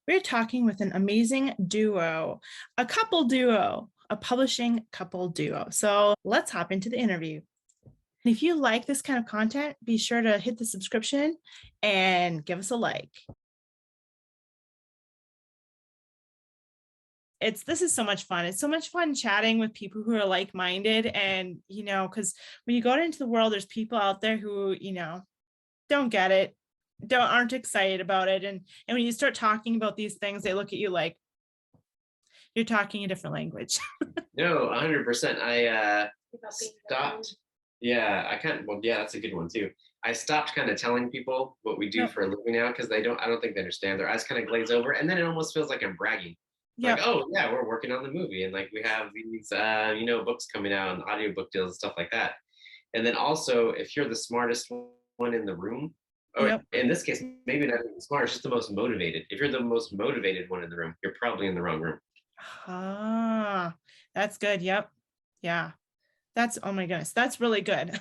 We're talking with an amazing duo, a couple duo, a publishing couple duo. So let's hop into the interview. If you like this kind of content, be sure to hit the subscription and give us a like. This is so much fun. It's so much fun chatting with people who are like-minded. And, because when you go out into the world, there's people out there who, don't get it, aren't excited about it. And when you start talking about these things, they look at you like you're talking a different language. No, 100%. I stopped. Yeah, that's a good one too. I stopped kind of telling people what we do Yep. for a living now because I don't think they understand. Their eyes kind of glaze over, and then it almost feels like I'm bragging. Like, Yep. oh yeah, we're working on the movie, and like we have these books coming out and audiobook deals and stuff like that. And then also, if you're the smartest one in the room, or Yep. in this case, maybe not even smart, just the most motivated. If you're the most motivated one in the room, you're probably in the wrong room. Ah, that's good. Yep. Yeah. Oh my goodness. That's really good.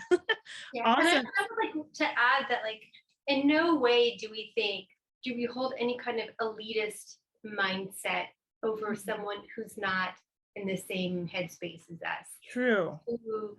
Yeah. And I Awesome. would like to add that, like, in no way do we hold any kind of elitist mindset over someone who's not in the same headspace as us. True. Who,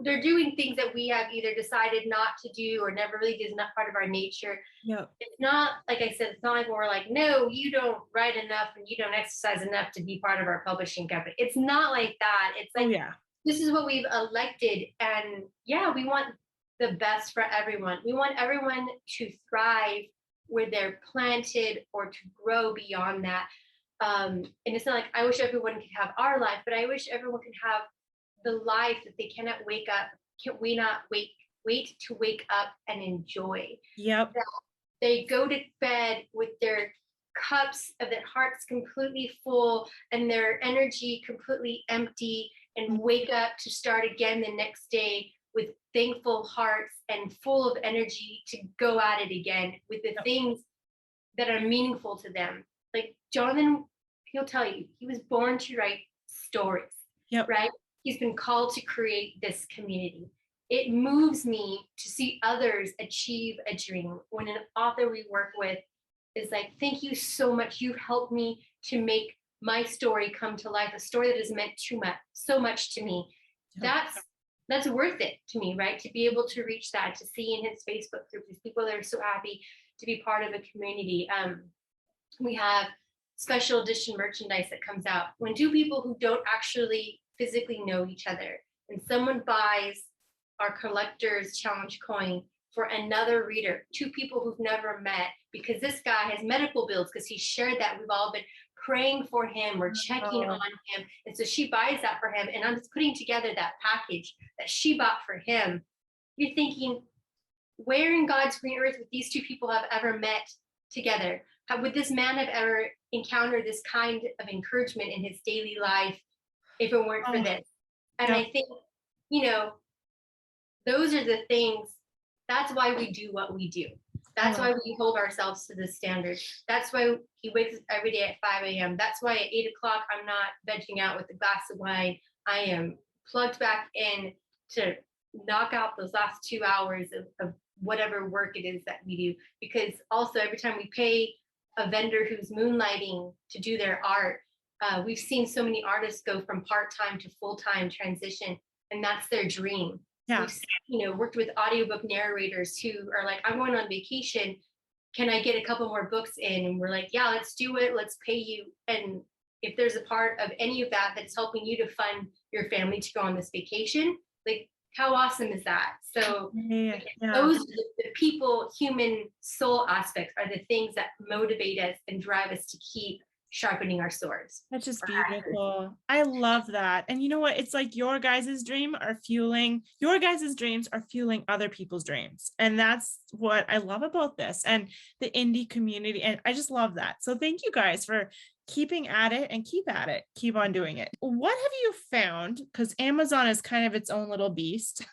they're doing things that we have either decided not to do or never really did, is not part of our nature. Yep. It's not, like I said, it's not like we're like, no, you don't write enough and you don't exercise enough to be part of our publishing company. It's not like that. It's like, this is what we've elected. And yeah, we want the best for everyone. We want everyone to thrive where they're planted or to grow beyond that. And it's not like I wish everyone could have our life, but I wish everyone could have the life that they cannot wake up. Can we not wait to wake up and enjoy? Yep. That they go to bed with their cups of their hearts completely full and their energy completely empty, and wake up to start again the next day with thankful hearts and full of energy to go at it again with the things that are meaningful to them. Like Jonathan, he'll tell you, he was born to write stories. Yep. Right? He's been called to create this community. It moves me to see others achieve a dream. When an author we work with is like, thank you so much. You've helped me to make my story come to life, a story that has meant so much to me. Yep. That's worth it to me, right? To be able to reach that, to see in his Facebook group, these people that are so happy to be part of a community. We have special edition merchandise that comes out. When two people who don't actually physically know each other and someone buys our collector's challenge coin for another reader, two people who've never met, because this guy has medical bills because he shared that we've all been praying for him or checking on him, and so she buys that for him, and I'm just putting together that package that she bought for him. You're thinking, where in God's green earth would these two people have ever met together? How would this man have ever encountered this kind of encouragement in his daily life if it weren't for this? And I think, those are the things. That's why we do what we do. That's why we hold ourselves to the standard. That's why he wakes up every day at 5 a.m. That's why at 8 o'clock, I'm not vegging out with a glass of wine. I am plugged back in to knock out those last 2 hours of whatever work it is that we do. Because also every time we pay a vendor who's moonlighting to do their art, we've seen so many artists go from part-time to full-time transition, and that's their dream. Yeah. We've worked with audiobook narrators who are like, I'm going on vacation. Can I get a couple more books in? And we're like, yeah, let's do it. Let's pay you. And if there's a part of any of that that's helping you to fund your family to go on this vacation, like, how awesome is that? So those are the people, human soul aspects are the things that motivate us and drive us to keep sharpening our swords. That's just beautiful. I love that. And you know what? It's like your guys' dreams are fueling other people's dreams. And that's what I love about this and the indie community. And I just love that. So thank you guys for keeping at it and keep on doing it. What have you found? Because Amazon is kind of its own little beast.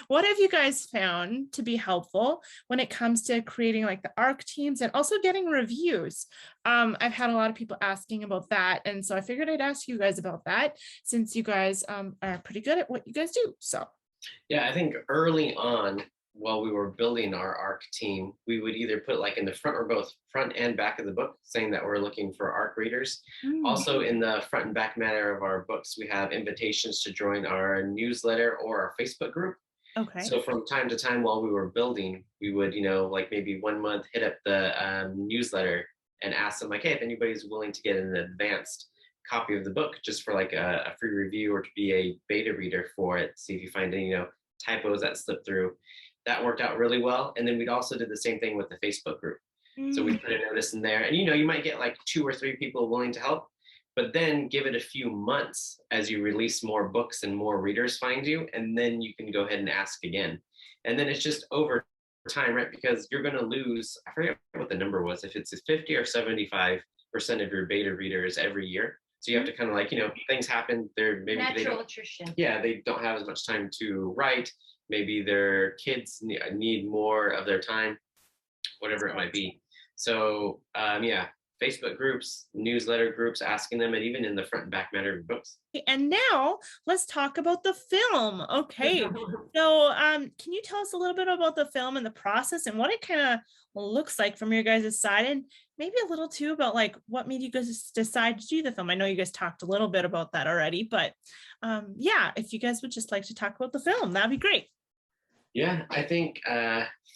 What have you guys found to be helpful when it comes to creating like the ARC teams and also getting reviews? I've had a lot of people asking about that. And so I figured I'd ask you guys about that since you guys are pretty good at what you guys do. So yeah, I think early on, while we were building our ARC team, we would either put like in the front or both front and back of the book saying that we're looking for ARC readers. Also in the front and back matter of our books, we have invitations to join our newsletter or our Facebook group. Okay. So from time to time while we were building, we would, like maybe 1 month hit up the newsletter and ask them like, hey, if anybody's willing to get an advanced copy of the book just for like a free review or to be a beta reader for it, see if you find any, typos that slip through. That worked out really well. And then we'd also did the same thing with the Facebook group. So we put a notice in there and, you might get like 2 or 3 people willing to help, but then give it a few months as you release more books and more readers find you. And then you can go ahead and ask again. And then it's just over time, right? Because you're going to lose, I forget what the number was, if it's 50 or 75% of your beta readers every year. So you have to kind of like, things happen. They're maybe natural attrition. Yeah, they don't have as much time to write. Maybe their kids need more of their time, whatever it might be. So yeah, Facebook groups, newsletter groups, asking them, and even in the front and back matter of books. And now let's talk about the film. Okay. So can you tell us a little bit about the film and the process and what it kind of looks like from your guys' side, and maybe a little too about like what made you guys decide to do the film? I know you guys talked a little bit about that already, but yeah, if you guys would just like to talk about the film, that'd be great. Yeah, I think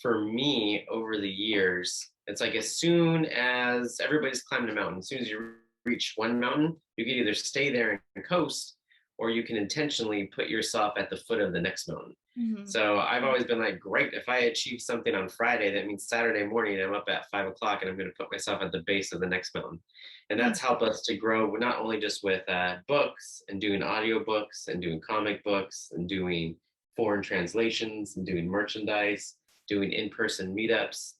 for me over the years, it's like as soon as everybody's climbing a mountain, as soon as you reach one mountain, you can either stay there and coast, or you can intentionally put yourself at the foot of the next mountain. So I've always been like, great, if I achieve something on Friday, that means Saturday morning I'm up at 5 o'clock and I'm going to put myself at the base of the next mountain. And that's helped us to grow, not only just with books and doing audiobooks and doing comic books and doing foreign translations and doing merchandise, doing in-person meetups.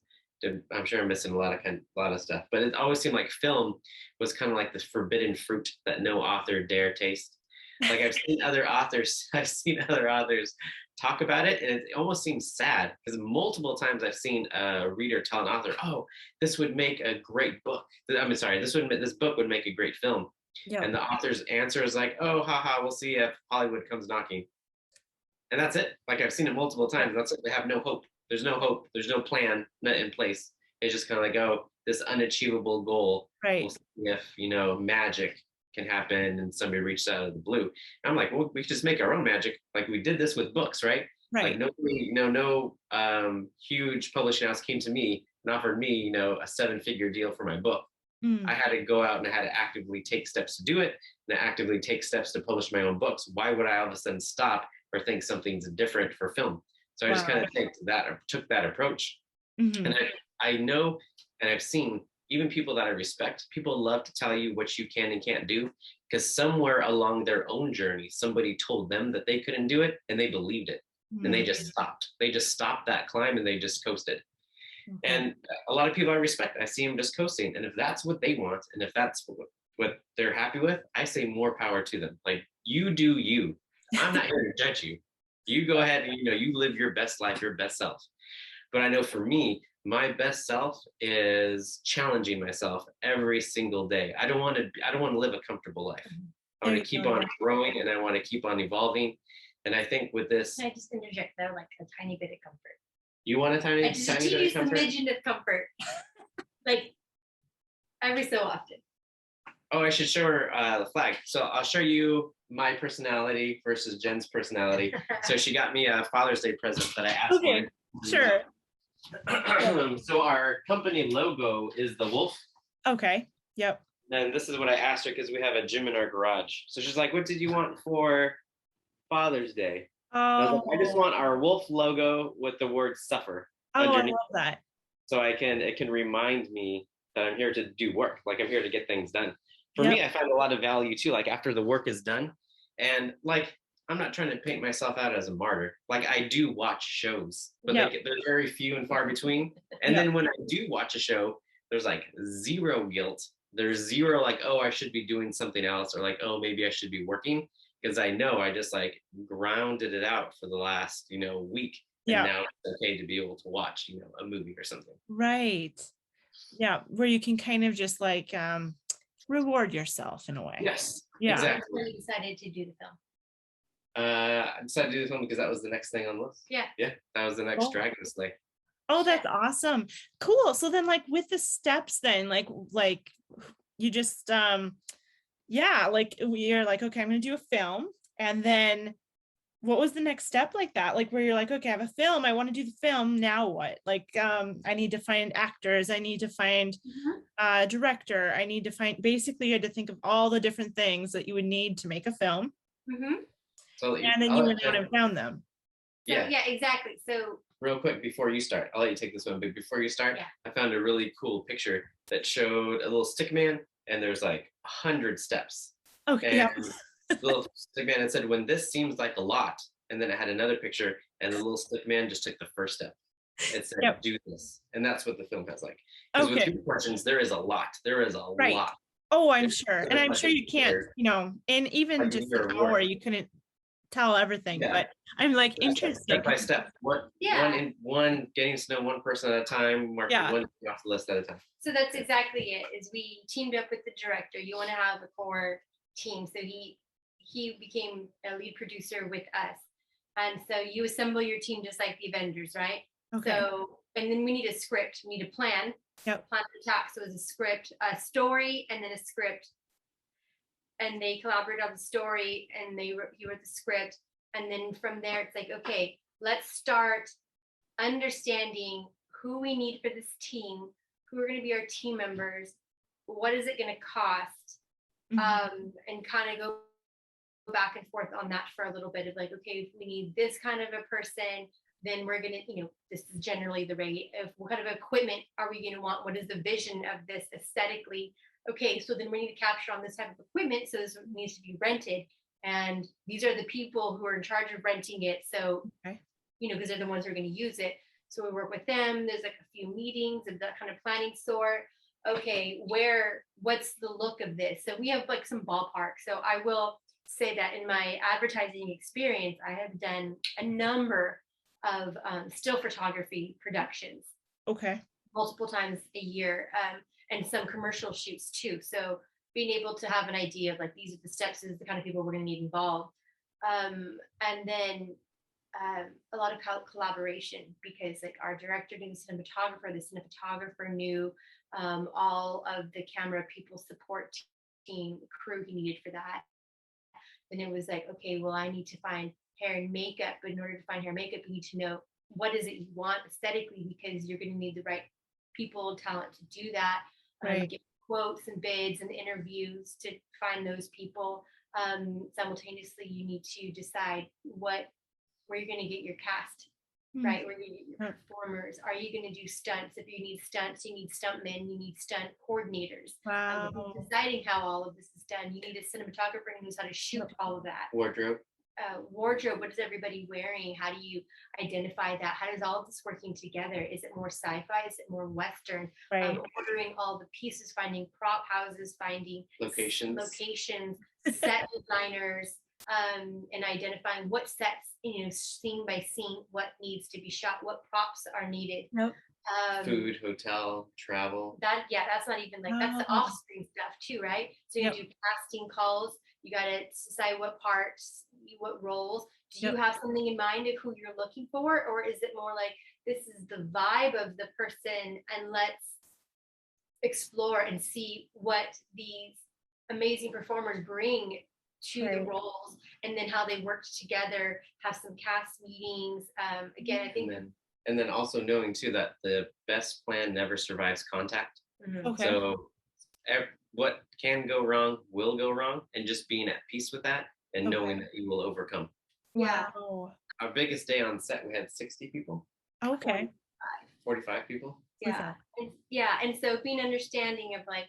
I'm sure I'm missing a lot of stuff, but it always seemed like film was kind of like the forbidden fruit that no author dare taste. Like I've seen other authors talk about it, and it almost seems sad because multiple times I've seen a reader tell an author, "Oh, this would make a great book. This book would make a great film." Yep. And the author's answer is like, "Oh, haha, we'll see if Hollywood comes knocking." And that's it. Like I've seen it multiple times. That's it. They have no hope. There's no hope. There's no plan in place. It's just kind of like, oh, this unachievable goal. Right. We'll see if, magic can happen and somebody reached out of the blue. And I'm like, well, we could just make our own magic. Like we did this with books, right? Right. Like nobody, no huge publishing house came to me and offered me, a 7-figure deal for my book. I had to go out and I had to actively take steps to do it and actively take steps to publish my own books. Why would I all of a sudden stop or think something's different for film? So I just kind of took that approach. And I know, and I've seen even people that I respect, people love to tell you what you can and can't do because somewhere along their own journey, somebody told them that they couldn't do it and they believed it. And they just stopped. They just stopped that climb and they just coasted. And a lot of people I respect, I see them just coasting. And if that's what they want, and if that's what they're happy with, I say more power to them. Like, you do you. I'm not here to judge you. You go ahead and, you live your best life, your best self. But I know for me, my best self is challenging myself every single day. I don't want to live a comfortable life. I want to keep on growing and I want to keep on evolving. And I think with this. Can I just interject there, like a tiny bit of comfort? You want a tiny bit of comfort? Smidgen of comfort. Like every so often. Oh, I should show her the flag. So I'll show you my personality versus Jen's personality. So she got me a Father's Day present that I asked for. Sure. So our company logo is the wolf. Okay. Yep. And this is what I asked her because we have a gym in our garage. So she's like, "What did you want for Father's Day?" I just want our wolf logo with the word suffer. Underneath. I love that. So it can remind me that I'm here to do work. Like I'm here to get things done. For me, I find a lot of value too, like after the work is done. And like, I'm not trying to paint myself out as a martyr. Like I do watch shows, but they're very few and far between. And then when I do watch a show, there's like zero guilt. There's zero like, oh, I should be doing something else, or like, oh, maybe I should be working. Because I know I just like grounded it out for the last, week. And now it's okay to be able to watch, a movie or something. Right. Yeah. Where you can kind of just like reward yourself in a way. Yes. Yeah. Exactly. I'm really excited to do the film. I decided to do this one because that was the next thing on the list. Yeah. Yeah, that was the next Oh. dragon to slay. Oh, that's awesome. Cool. So then like with the steps then, like you just yeah, like we're like, okay, I'm gonna do a film. And then what was the next step like that? Like where you're like, okay, I have a film, I want to do the film. Now what? Like I need to find actors, I need to find a director, I need to find, basically you had to think of all the different things that you would need to make a film. So And then you went out and found them. Yeah, exactly. So real quick before you start, I'll let you take this one, but before you start, I found a really cool picture that showed a little stick man, and there's like 100 steps. Okay. And the little stick man, it said, when this seems like a lot, and then it had another picture, and the little stick man just took the first step. It said, do this. And that's what the film has like. Because with 2 questions, there is a lot. There is a lot. Oh, I'm sure. And I'm sure you can't, you know, in even just an hour, you couldn't tell everything, but I'm like interested. Step by step. One getting to know one person at a time, marking one off the list at a time. So that's exactly it, is we teamed up with the director. You want to have a core team. So he became a lead producer with us. And so you assemble your team just like the Avengers, right? Okay. So, and then we need a script, we need a plan. Plan to attack. So it's a script, a story, and then a script. And they collaborate on the story, and you wrote the script. And then from there, it's like, okay, let's start understanding who we need for this team, who are going to be our team members, what is it going to cost, and kind of go back and forth on that for a little bit of like, okay, if we need this kind of a person, then we're going to, you know, this is generally the rate of what kind of equipment are we going to want? What is the vision of this aesthetically? Okay, so then we need to capture on this type of equipment. So this needs to be rented. And these are the people who are in charge of renting it. So, you know, because they're the ones who are going to use it. So we work with them. There's like a few meetings of that kind of planning sort. Okay, what's the look of this? So we have like some ballpark. So I will say that in my advertising experience, I have done a number of still photography productions. Okay. Multiple times a year, and some commercial shoots too. So being able to have an idea of like, these are the steps, this is the kind of people we're going to need involved. And then a lot of collaboration, because like our director knew the cinematographer, knew all of the camera people, support team, crew he needed for that. Then it was like, okay, well, I need to find hair and makeup. But in order to find hair and makeup, you need to know what is it you want aesthetically, because you're going to need the right people, talent to do that. Get quotes and bids and interviews to find those people. Simultaneously, you need to decide where you're going to get your cast, right? Where you get your performers. Are you going to do stunts? If you need stunts, you need stuntmen, you need stunt coordinators. Wow. Deciding how all of this is done. You need a cinematographer who knows how to shoot all of that. Wardrobe. Wardrobe, what is everybody wearing? How do you identify that? How does all of this working together? Is it more sci-fi? Is it more Western? Ordering all the pieces, finding prop houses, finding locations, set designers, and identifying what sets, you know, scene by scene, what needs to be shot, what props are needed. Food, hotel, travel. That's not even like, that's the off-screen stuff too, right? So you do casting calls. You got to decide what parts, what roles. Do you have something in mind of who you're looking for? Or is it more like, this is the vibe of the person, and let's explore and see what these amazing performers bring to the roles, and then how they work together, have some cast meetings. Again, I think. And then also knowing too that the best plan never survives contact. So what can go wrong will go wrong, and just being at peace with that and knowing that you will overcome. Our biggest day on set, we had 60 people. 45 people. And so being understanding of like,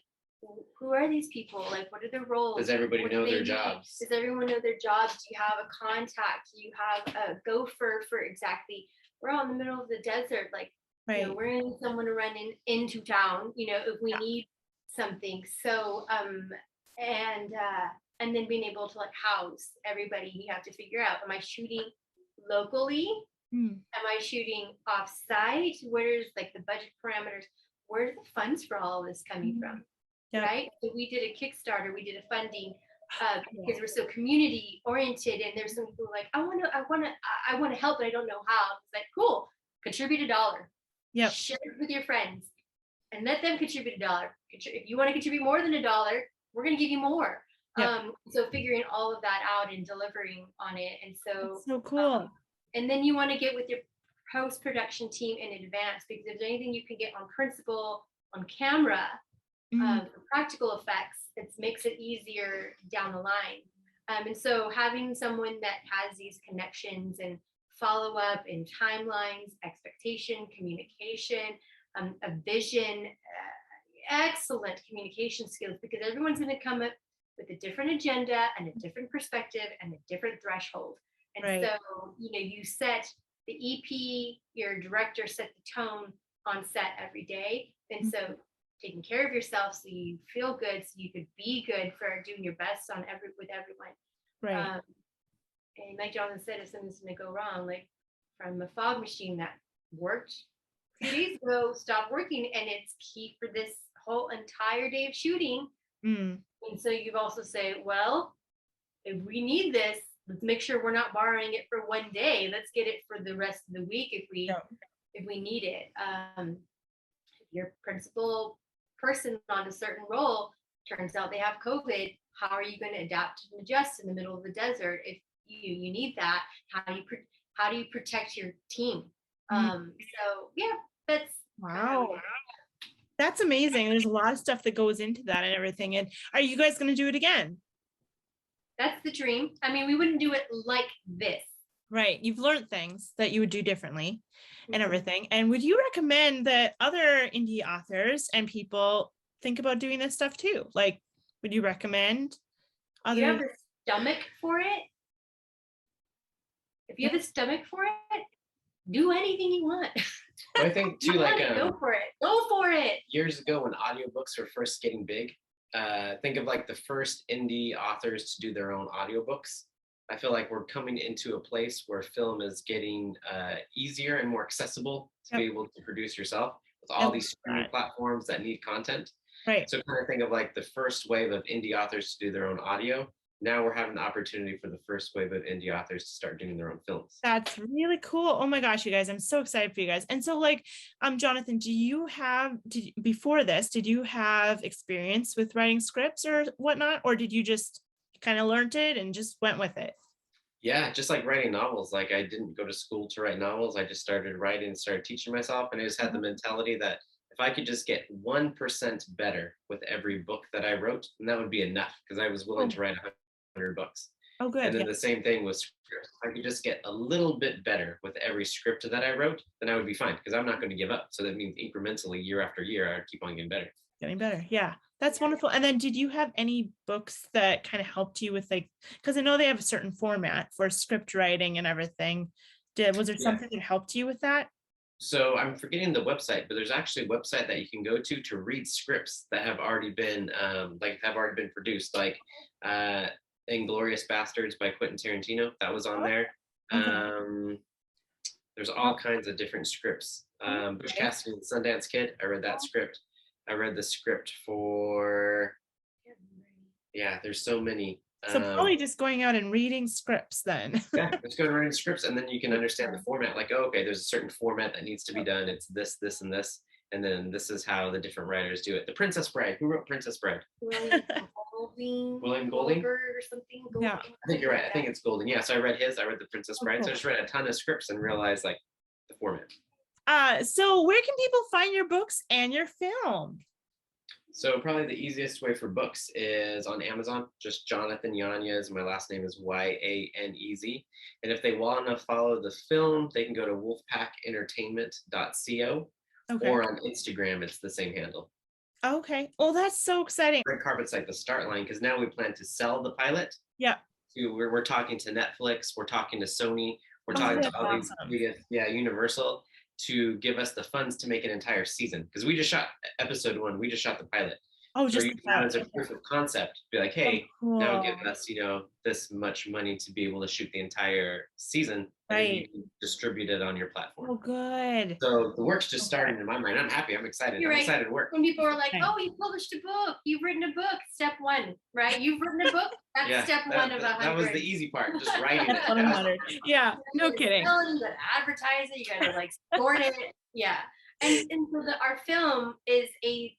who are these people? Like, what are their roles? Does everybody know their jobs? Does everyone know their jobs? Do you have a contact? Do you have a gopher for exactly? We're all in the middle of the desert. Like, you know, we're going to need someone to run into town, you know, if we need something. So, and then being able to like house everybody, you have to figure out, am I shooting locally? Am I shooting off-site? Where's like the budget parameters? Where's the funds for all of this coming from? Right? So we did a Kickstarter, we did a funding because we're so community oriented, and there's some people like, I want to help, but I don't know how. It's like, cool, contribute $1. Yep. Share it with your friends and let them contribute $1. If you want to contribute more than $1, we're going to give you more. Yep. So figuring all of that out and delivering on it. And so, That's so cool. And then you want to get with your post-production team in advance, because if there's anything you can get on principle, on camera, for practical effects, it makes it easier down the line. And so having someone that has these connections and follow up and timelines, expectation, communication, a vision, excellent communication skills, because everyone's going to come up with a different agenda and a different perspective and a different threshold. And so, you set the EP, your director set the tone on set every day. And so taking care of yourself so you feel good, so you could be good for doing your best with everyone. Right. And like Jonathan said, if something's going to go wrong, like from a fog machine that worked 2 days ago, stopped working, and it's key for this whole entire day of shooting. And so you've also say, well, if we need this, let's make sure we're not borrowing it for 1 day. Let's get it for the rest of the week if we need it. If your principal person on a certain role turns out they have COVID, how are you going to adapt and adjust in the middle of the desert? If you need that, how do you protect your team? So yeah, that's wow. That's amazing. There's a lot of stuff that goes into that and everything. And are you guys going to do it again? That's the dream. I mean, we wouldn't do it like this. Right. You've learned things that you would do differently and everything. And would you recommend that other indie authors and people think about doing this stuff too? Like, would you recommend other? You have the stomach for it. If you have a stomach for it, do anything you want. I think too, like go for it. Go for it. Years ago, when audiobooks were first getting big, think of like the first indie authors to do their own audiobooks. I feel like we're coming into a place where film is getting easier and more accessible to be able to produce yourself with all these streaming platforms that need content. Right. So kind of think of like the first wave of indie authors to do their own audio. Now we're having the opportunity for the first wave of indie authors to start doing their own films. That's really cool. Oh my gosh, you guys, I'm so excited for you guys. And so like, Jonathan, before this, did you have experience with writing scripts or whatnot? Or did you just kind of learned it and just went with it? Yeah, just like writing novels. Like I didn't go to school to write novels. I just started writing and started teaching myself. And I just had the mentality that if I could just get 1% better with every book that I wrote, then that would be enough, because I was willing to write 100 books. Oh, good. And then the same thing with scripts. If I could just get a little bit better with every script that I wrote, then I would be fine, because I'm not going to give up. So that means incrementally, year after year, I would keep on getting better. Getting better. Yeah, that's wonderful. And then did you have any books that kind of helped you with, like, because I know they have a certain format for script writing and everything. Was there something that helped you with that? So I'm forgetting the website, but there's actually a website that you can go to read scripts that have already been produced, like Inglourious Bastards by Quentin Tarantino. That was on there. Okay. There's all kinds of different scripts. Butch Cassidy and the Sundance Kid, I read that script. I read the script for, there's so many. So probably just going out and reading scripts then. Yeah, let's go to reading scripts, and then you can understand the format. Like, oh, okay, there's a certain format that needs to be done. It's this, this, and this. And then this is how the different writers do it. The Princess Bride. Who wrote Princess Bride? William Golding or something. Golding. Yeah, I think you're right. I think it's Golding. Yeah, so I read the Princess Bride. So I just read a ton of scripts and realized like the format. So where can people find your books and your film? So probably the easiest way for books is on Amazon. Just Jonathan Yanez. My last name is Yanez. And if they want to follow the film, they can go to wolfpackentertainment.co. Okay. Or on Instagram, it's the same handle. Okay. Oh, that's so exciting. Red Carpet's like the start line, because now we plan to sell the pilot. Yeah. We're talking to Netflix. We're talking to Sony. We're talking to all these, Universal, to give us the funds to make an entire season, because we just shot episode 1. We just shot the pilot. Oh, just as a proof of concept, be like, hey, that'll give us, this much money to be able to shoot the entire season. and then you Right. can distribute it on your platform. Oh, good. So the work's just Okay. starting in my mind. I'm happy. I'm excited. You're I'm right. excited to work. When people are like, Okay. "Oh, you published a book. You've written a book." Step one, right? You've written a book. That's Yeah, step one of 100. that was the easy part, just writing it. That's 100. Yeah, no kidding. You gotta advertise it. You gotta like support it. Yeah. And so our film is a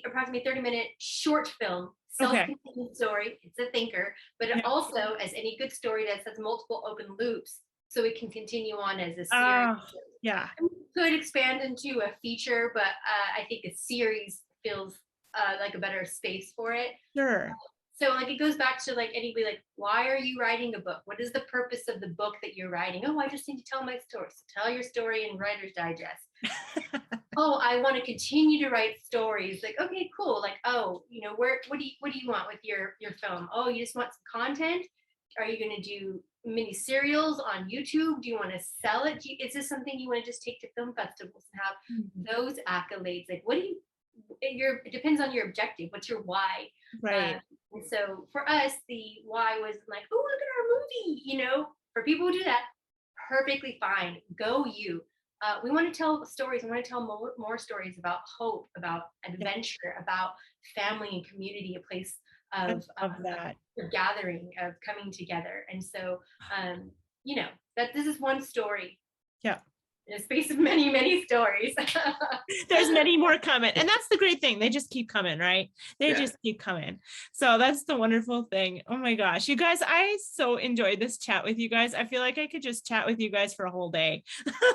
approximately 30-minute short film, Okay. self-contained story. It's a thinker, but it Yeah. also, as any good story does, has multiple open loops, so it can continue on as a series. Oh, yeah. Could expand into a feature, but I think a series feels like a better space for it. Sure. So like it goes back to like anybody like, why are you writing a book? What is the purpose of the book that you're writing? Oh, I just need to tell my story. So tell your story in Writer's Digest. Oh, I want to continue to write stories. Like, okay, cool. Like, oh, you know, what do you want with your film? Oh, you just want some content? Are you going to do mini serials on YouTube? Do you want to sell it? Is this something you want to just take to film festivals and have those accolades? Like, it depends on your objective. What's your why? Right. And so for us, the why was like, oh, look at our movie. You know, for people who do that, perfectly fine. Go you. We want to tell stories. We want to tell more stories about hope, about adventure, about family and community, a place of that. gathering, of coming together. And so, you know, that this is one story. Yeah. In a space of many, many stories. There's many more coming. And that's the great thing. They just keep coming, right? They just keep coming. So that's the wonderful thing. Oh my gosh. You guys, I so enjoyed this chat with you guys. I feel like I could just chat with you guys for a whole day.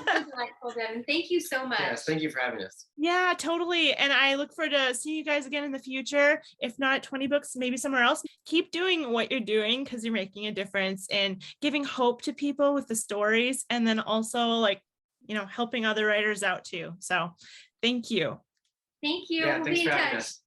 Delightful, Devin. Thank you so much. Yes, thank you for having us. Yeah, totally. And I look forward to seeing you guys again in the future. If not 20 books, maybe somewhere else. Keep doing what you're doing because you're making a difference and giving hope to people with the stories. And then also like, you know, helping other writers out too. So thank you. Thank you. Yeah, We'll thanks be in for having touch. us.